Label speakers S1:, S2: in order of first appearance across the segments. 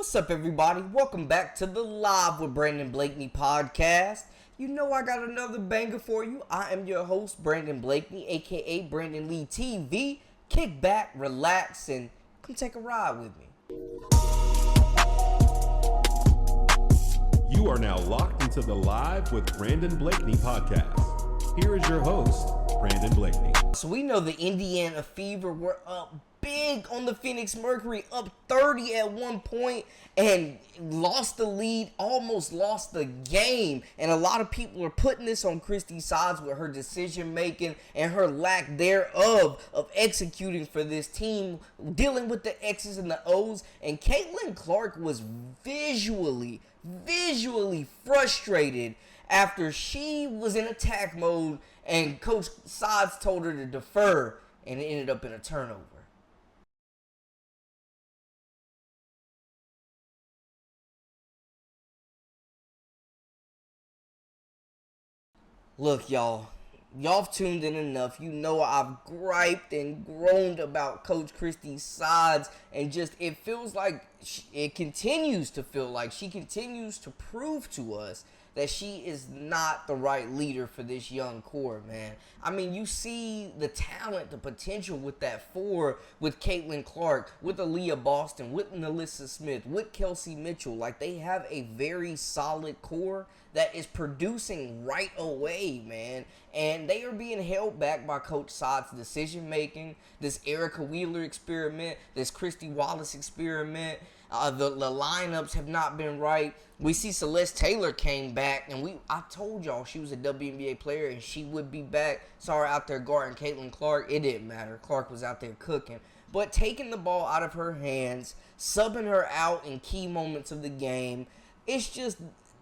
S1: What's up, everybody? Welcome back to the Live with Brandon Blakeney podcast. You know I got another banger for you. I am your host, Brandon Blakeney, aka Brandon Lee TV. Kick back, relax, and come take a ride with me.
S2: You are now locked into the Live with Brandon Blakeney podcast. Here is your host, Brandon Blakeney.
S1: So we know the Indiana Fever were up big on the Phoenix Mercury, up 30 at one point, and lost the lead, almost lost the game. And a lot of people are putting this on Christie's sides with her decision making and her lack thereof of executing for this team, dealing with the X's and the O's. And Caitlin Clark was visually frustrated after she was in attack mode and Coach Sods told her to defer, and it ended up in a turnover. Look, y'all have tuned in enough. You know I've griped and groaned about Coach Christie's sides, and just it feels like it continues to feel like she continues to prove to us that she is not the right leader for this young core, man. I mean, you see the talent, the potential with that four, with Caitlin Clark, with Aaliyah Boston, with Nalissa Smith, with Kelsey Mitchell. Like, they have a very solid core that is producing right away, man. And they are being held back by Coach Sods' decision making, this Erica Wheeler experiment, this Christie Wallace experiment. The lineups have not been right. We see Celeste Taylor came back, and I told y'all she was a WNBA player and she would be back. Saw her out there guarding Caitlin Clark. It didn't matter. Clark was out there cooking. But taking the ball out of her hands, subbing her out in key moments of the game, it's just,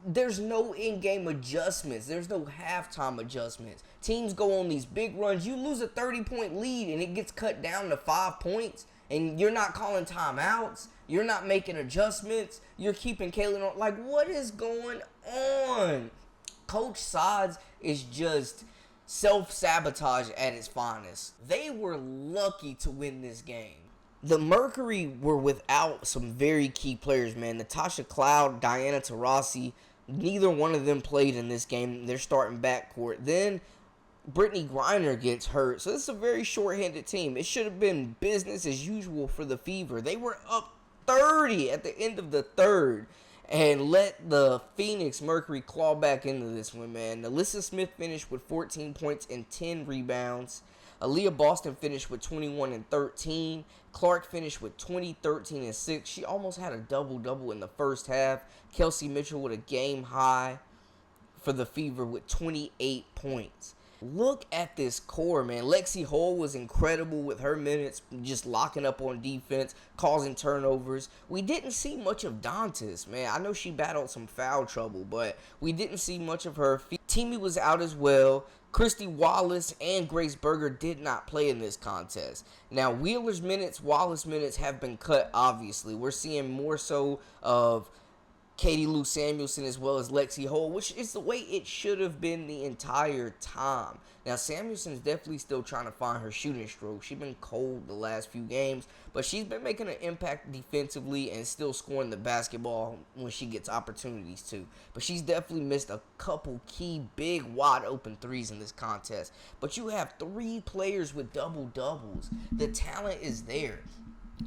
S1: there's no in-game adjustments. There's no halftime adjustments. Teams go on these big runs. You lose a 30-point lead and it gets cut down to 5 points, and you're not calling timeouts. You're not making adjustments. You're keeping Caitlin on. Like, what is going on? Coach Sods is just self-sabotage at its finest. They were lucky to win this game. The Mercury were without some very key players, man. Natasha Cloud, Diana Taurasi, neither one of them played in this game. They're starting backcourt. Then Brittany Griner gets hurt. So this is a very short-handed team. It should have been business as usual for the Fever. They were up 30 at the end of the third and let the Phoenix Mercury claw back into this one, man. Nalissa Smith finished with 14 points and 10 rebounds. Aaliyah Boston finished with 21 and 13. Clark finished with 20, 13, and 6. She almost had a double-double in the first half. Kelsey Mitchell with a game high for the Fever with 28 points. Look at this core, man. Lexi Hull was incredible with her minutes, just locking up on defense, causing turnovers. We didn't see much of Dantas, man. I know she battled some foul trouble, but we didn't see much of her. Teamy was out as well. Christie Wallace and Grace Berger did not play in this contest. Now, Wheeler's minutes, Wallace minutes have been cut, obviously. We're seeing more so of Katie Lou Samuelson as well as Lexi Hull, which is the way it should have been the entire time. Now, Samuelson's definitely still trying to find her shooting stroke. She's been cold the last few games, but she's been making an impact defensively and still scoring the basketball when she gets opportunities to. But she's definitely missed a couple key, big, wide-open threes in this contest. But you have 3 players with double-doubles. The talent is there.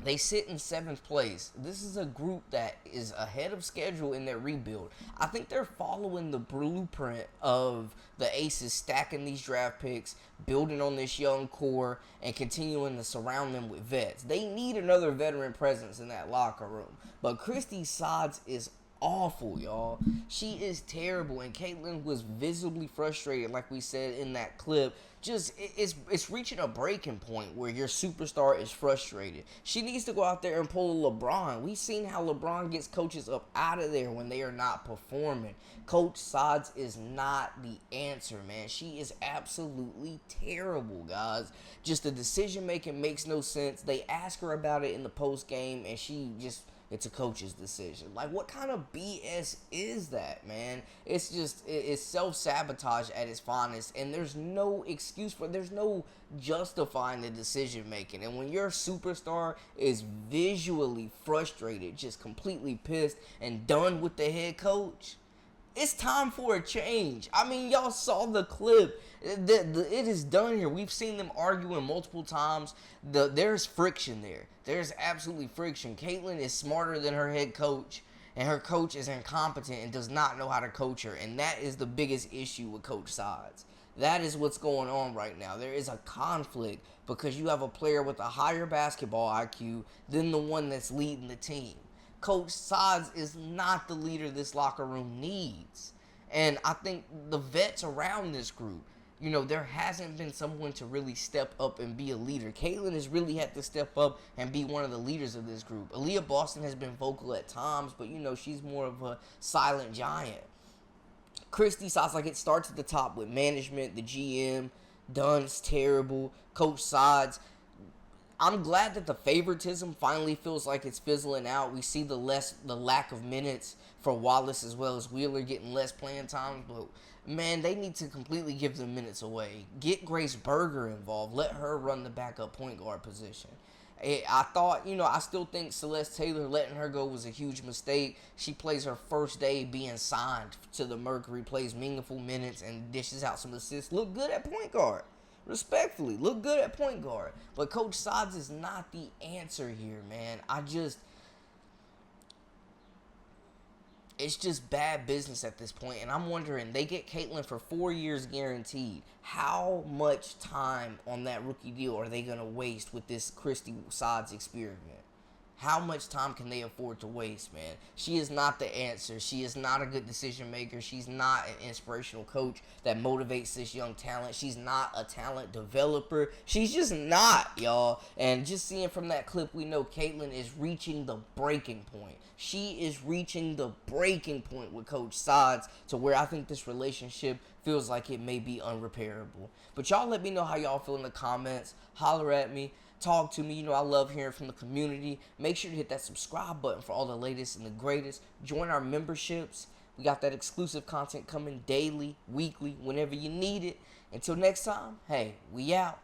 S1: They sit in 7th place. This is a group that is ahead of schedule in their rebuild. I think they're following the blueprint of the Aces, stacking these draft picks, building on this young core, and continuing to surround them with vets. They need another veteran presence in that locker room. But Christie Sods is awful, y'all. She is terrible, and Caitlin was visibly frustrated, like we said in that clip. Just, it's reaching a breaking point where your superstar is frustrated. She needs to go out there and pull a LeBron. We've seen how LeBron gets coaches up out of there when they are not performing. Coach Sods is not the answer, man. She is absolutely terrible, guys. Just the decision making makes no sense. They ask her about it in the post game, and she just it's a coach's decision. Like, what kind of BS is that, man? It's just, it's self-sabotage at its finest, and there's no excuse for it. There's no justifying the decision making. And when your superstar is visually frustrated, just completely pissed and done with the head coach, it's time for a change. I mean, y'all saw the clip. It is done here. We've seen them arguing multiple times. There's friction there. There's absolutely friction. Caitlyn is smarter than her head coach, and her coach is incompetent and does not know how to coach her. And that is the biggest issue with Coach Sides. That is what's going on right now. There is a conflict because you have a player with a higher basketball IQ than the one that's leading the team. Coach Sides is not the leader this locker room needs. And I think the vets around this group, there hasn't been someone to really step up and be a leader. Caitlyn has really had to step up and be one of the leaders of this group. Aaliyah Boston has been vocal at times, but, she's more of a silent giant. Christie sounds like it starts at the top with management, the GM. Dunn's terrible. Coach Sides, I'm glad that the favoritism finally feels like it's fizzling out. We see the lack of minutes for Wallace as well as Wheeler getting less playing time. But, man, they need to completely give the minutes away. Get Grace Berger involved. Let her run the backup point guard position. I thought, I still think Celeste Taylor letting her go was a huge mistake. She plays her first day being signed to the Mercury, plays meaningful minutes, and dishes out some assists. Look good at point guard. Respectfully, look good at point guard. But Coach Sides is not the answer here, man. It's just bad business at this point. And I'm wondering, they get Caitlyn for 4 years guaranteed. How much time on that rookie deal are they going to waste with this Christie Sides experiment? How much time can they afford to waste, man? She is not the answer. She is not a good decision maker. She's not an inspirational coach that motivates this young talent. She's not a talent developer. She's just not, y'all. And just seeing from that clip, we know Caitlyn is reaching the breaking point. She is reaching the breaking point with Coach Sides to where I think this relationship feels like it may be unrepairable. But y'all let me know how y'all feel in the comments. Holler at me. Talk to me. I love hearing from the community. Make sure to hit that subscribe button for all the latest and the greatest. Join our memberships. We got that exclusive content coming daily, weekly, whenever you need it. Until next time, hey, we out.